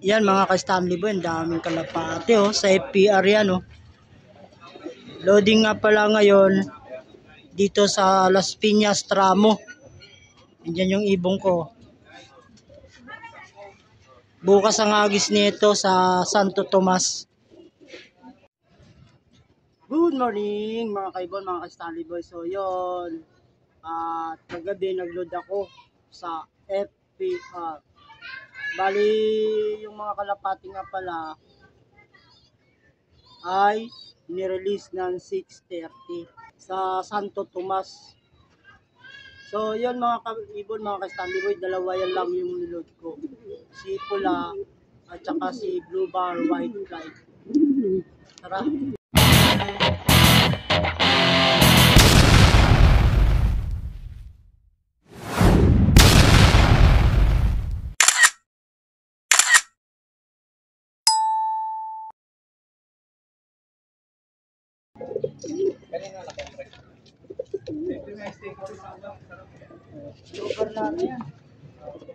Yan mga ka-Stanley Boy, ang daming kalapate oh, sa FPR yan oh. Loading nga pala ngayon dito sa Las Piñas Tramo. Diyan yung ibong ko. Bukas ang agis nito sa Santo Tomas. Good morning mga kaibon, mga ka-Stanley Boy. So yun, at kagabi nagload ako sa FPR. Bali yung mga kalapati nga pala ay nirelease ng 6:30 sa Santo Tomas. So yun mga kaibon, mga ka-Stanley Boy, dalawa yan lang yung niload ko. Si pula at saka si blue bar white flight. Tara. Super na yan.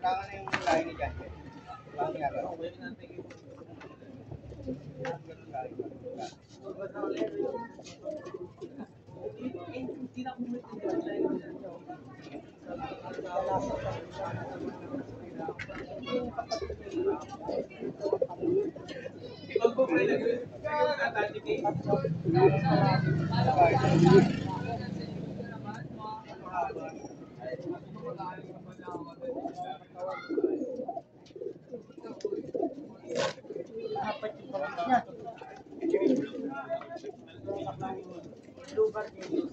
Kailangan na yung lahi ni Jan. Kailangan nga lang. Apat yung pagkas niya. Lugar din.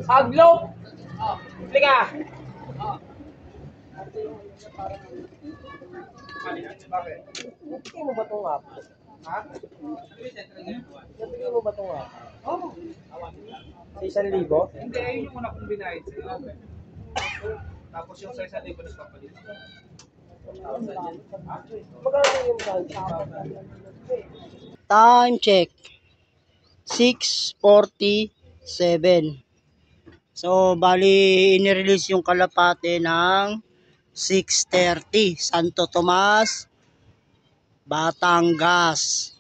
Aglo! Liga! Bakit? Natigay mo ba itong app? Ha? Natigay mo ba itong app? Oo. Sa 1,000? Hindi, yun yung una kong binayad sa'yo. Tapos yung sa 1,000 na papalit. Magkano yung Time check. 6:47. So, bali, inirelease yung kalapate ng 6:30. Santo Tomas, Batangas.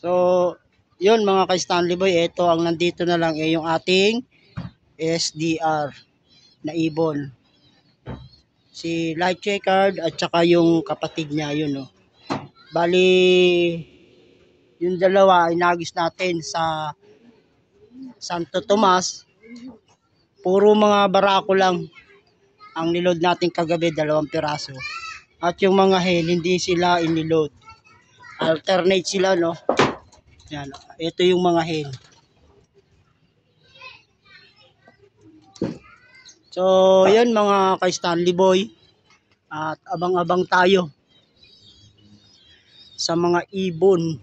So, yun mga ka-Stanley Boy, ito ang nandito na lang yung ating SDR na ibon. Si Light Checkered at saka yung kapatid niya, yun oh. Bali, yung dalawa inagis natin sa Santo Tomas. Puro mga barako lang ang niload natin kagabi, 2 piraso. At yung mga hen, hindi sila iniload. Alternate sila, no? Yan, ito yung mga hen. So, yan mga ka-Stanley Boy. At abang-abang tayo sa mga ibon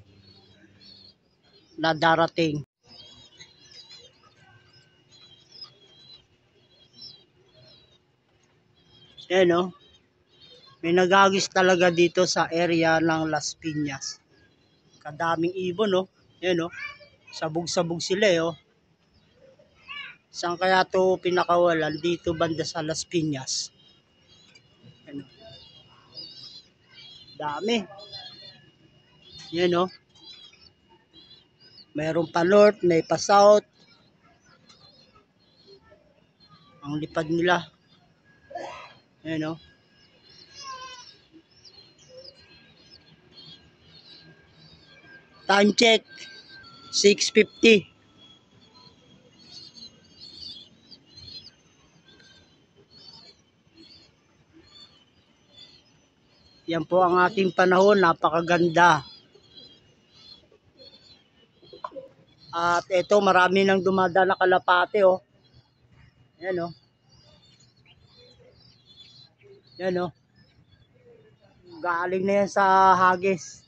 na darating. Yan, no? May nagagis talaga dito sa area ng Las Piñas. Kadaming ibon, no? Yan, no? Sabog-sabog sila, oh. Saan kaya to pinakawalan? Dito banda sa Las Piñas. Yan, no? Dami. Yan, no? Mayroon pa north, may pa south. Ang lipad nila. Yan, no? Time check, 6:50. Yan po ang ating panahon, napakaganda. At ito, marami nang dumadala kalapate, oh. Yan, oh. Yan, oh. Galing na yan sa hagis.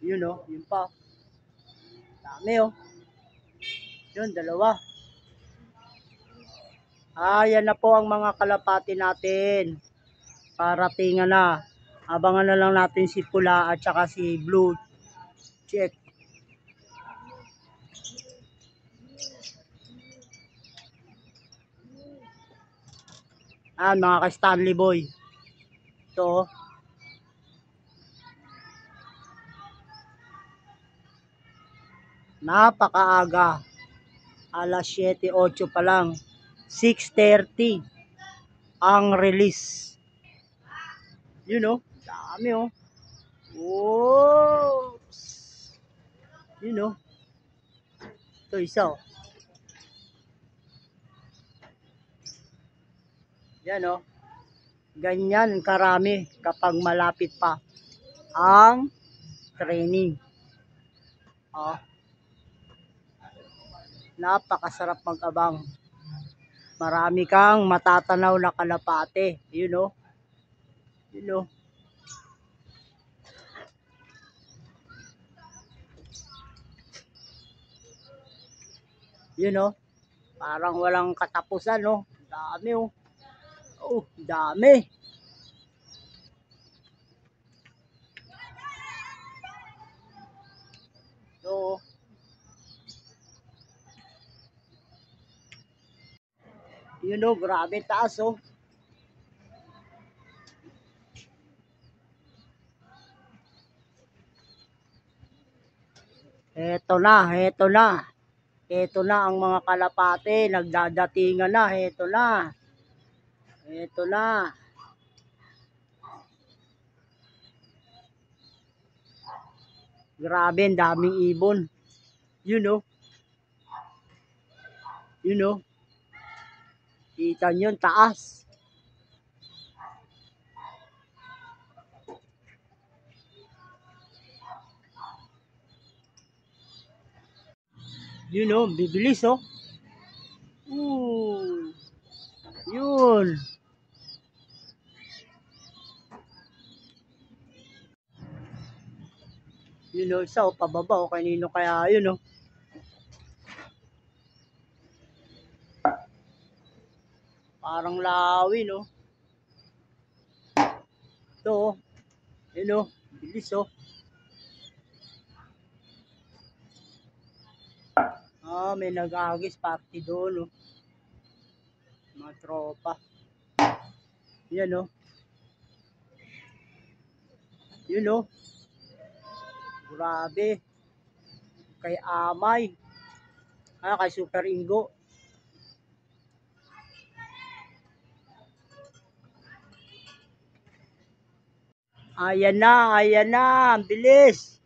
Yun, oh. Yun pa. Dami, oh. Yun, 2. Yan na po ang mga kalapati natin. Paratingan na. Abangan na lang natin si pula at saka si blue check. Mga ka-Stanley Boy. Ito. Napakaaga. Alas 7:08 pa lang. 6:30 ang release. You know, dami oh. Whoa! You know. Ito isa oh. Yan oh. Ganyan karami kapag malapit pa ang training. Oh. Napakasarap mag-abang. Marami kang matatanaw na kalapate. You know. You know. You know. Parang walang katapusan, no? Dami, oh. Oh, dami. So, you know, grabe taas, oh. Heto na, heto na. Heto na ang mga kalapate, nagdadatingan na, heto na. Heto na. Grabe, ang daming ibon. You know. You know. Kita nyo, taas. You know, bibilis, oh. Ooh. Yun. You know, isa, oh, pababa, oh. Kanino kaya yun, oh. Parang lawi, no? Ito, oh. Yun, oh. Bilis, oh. May nag-agis party doon, oh. Mga tropa. Yan, oh. Yun, oh. Grabe. Kay Amay. Kay Super Ingo. Ayan na, ayan na. Ang bilis.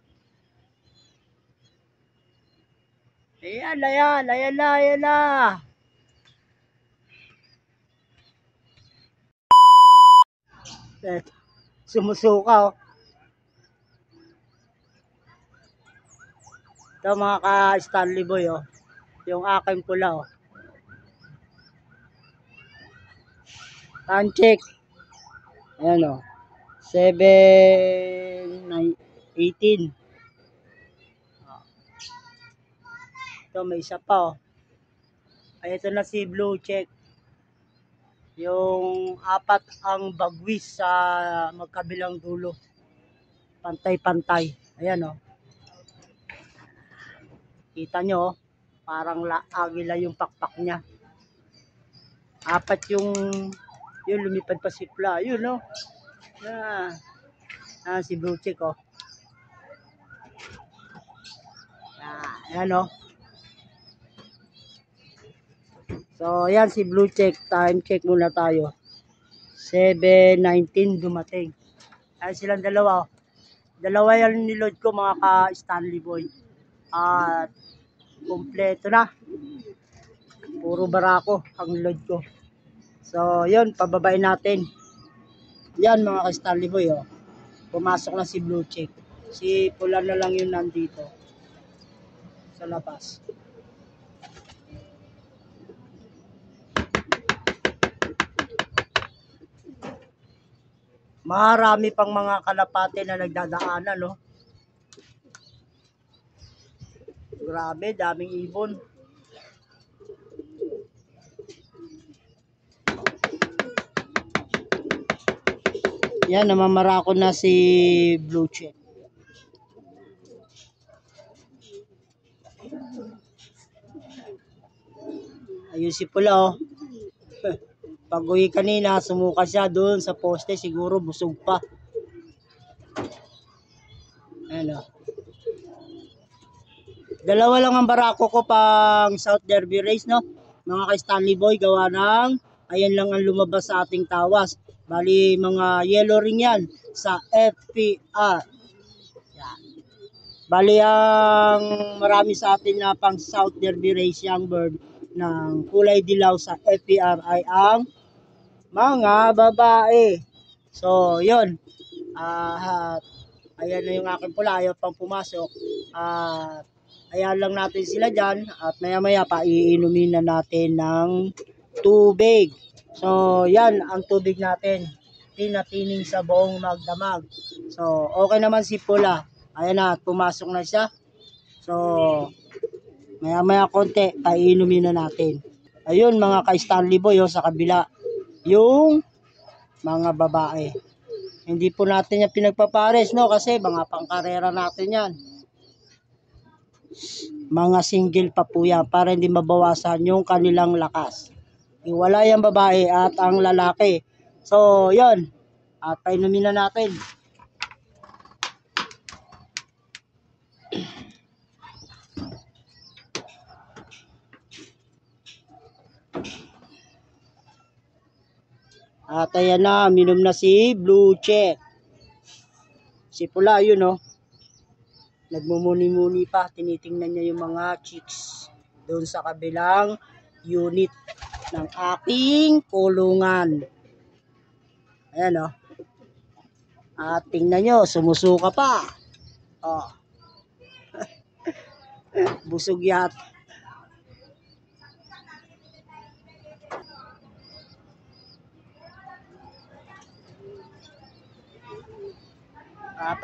Ayan, ayan, ayan na, ayan na. Sumusuka, oh. Ito mga ka-Stanley Boy, oh. Yung aking pula, oh. Time check. Ayan, oh. 7:18. Ito, may isa pa, oh. Ay, ito na si blue check. Yung apat ang bagwis sa magkabilang dulo. Pantay-pantay. Ayan, oh. Kita nyo, oh. Parang agila yung pakpak niya. Apat yung lumipad pa si Pla. Yun, no? Si blue check, oh. Ayan, oh. So, ayan si blue check. Time check muna tayo. 7:19 dumating. Ayan silang dalawa, oh. Dalawa yan niload ko mga ka-Stanley Boy. At kompleto na. Puro barako ang load ko. So, yun, pababain natin. Yan mga ka-Stanley Boy, oh. Pumasok na si blue check. Si pula na lang yun nandito. Sa labas. Marami pang mga kalapate na nagdadaanan, no? Grabe, daming ibon. Yan, namamarako na si Blue Check. Ayun si Pula, oh. Pag-uwi kanina, sumuka siya doon sa poste. Siguro busog pa. Ano. Dalawa lang ang barako ko pang South Derby Race, no? Mga kay Stanley Boy, gawa ng ayan lang ang lumabas sa ating tawas. Bali, mga yellow ring yan sa FPR. Yan. Bali, ang marami sa atin na pang South Derby Race young bird ng kulay dilaw sa FPR ay ang mga babae. So, yun. Ayan na yung aking pula. Ayaw pang pumasok. Ayan lang natin sila dyan. At maya-maya pa, iinumin na natin ng tubig. So, yan ang tubig natin. Tinatining sa buong magdamag. So, okay naman si pula. Ayan na, pumasok na siya. So, maya-maya konti, paiinumin na natin. Ayun, mga ka-Stanley Boy, oh, sa kabila. Yung mga babae. Hindi po natin yung pinagpapares, no? Kasi mga pangkarera natin yan. Mga single pa po yan para hindi mabawasan yung kanilang lakas. Iwala yung babae at ang lalaki. So, yun. At painumin na natin. At ayan na, minom na si Blue Check. Si Pula, yun, no? Nagmumuni-muni pa, tinitingnan niya yung mga chicks doon sa kabilang unit ng aking kulungan. Ayan, oh. At tingnan nyo, sumusuka pa. Oh. Busog yat.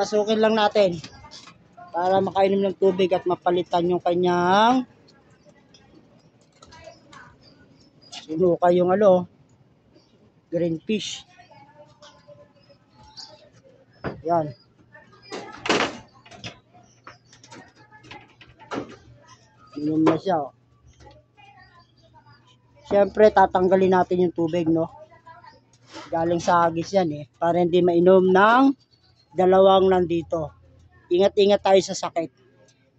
Pasukin lang natin para makainom ng tubig at mapalitan yung kanyang sinuka yung green fish. Yan. Inom na siya, oh. Siyempre tatanggalin natin yung tubig, no? Galing sa hagis yan, eh, para hindi mainom ng dalawang nandito. Ingat-ingat tayo sa sakit.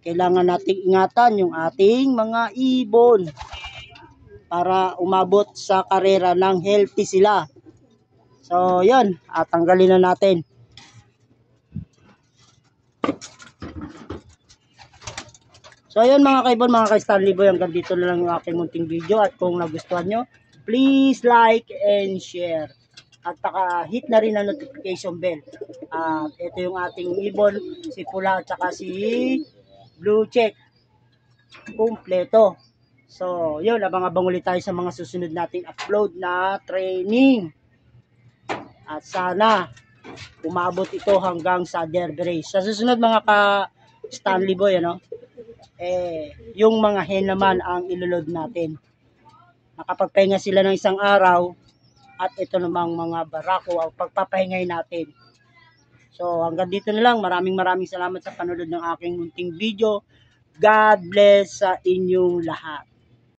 Kailangan nating ingatan yung ating mga ibon para umabot sa karera ng healthy sila. So, yun. At tanggalin na natin. So, yun mga kaibon, mga ka-Stanley Boy. Hanggang dito na lang yung aking munting video. At kung nagustuhan nyo, please like and share. At hit na rin ang notification bell. At ito yung ating ibon, si Pula at saka si Blue Check. Kumpleto. So, yun, abang-abang ulit tayo sa mga susunod nating upload na training. At sana, umabot ito hanggang sa Derby Race. Sa susunod mga ka-Stanley Boy, yung mga hen naman ang ilulod natin. Nakapagpahinga sila ng isang araw. At ito namang mga barako ang pagpapahingay natin. So hanggang dito na lang. Maraming salamat sa panonood ng aking munting video. God bless sa inyong lahat.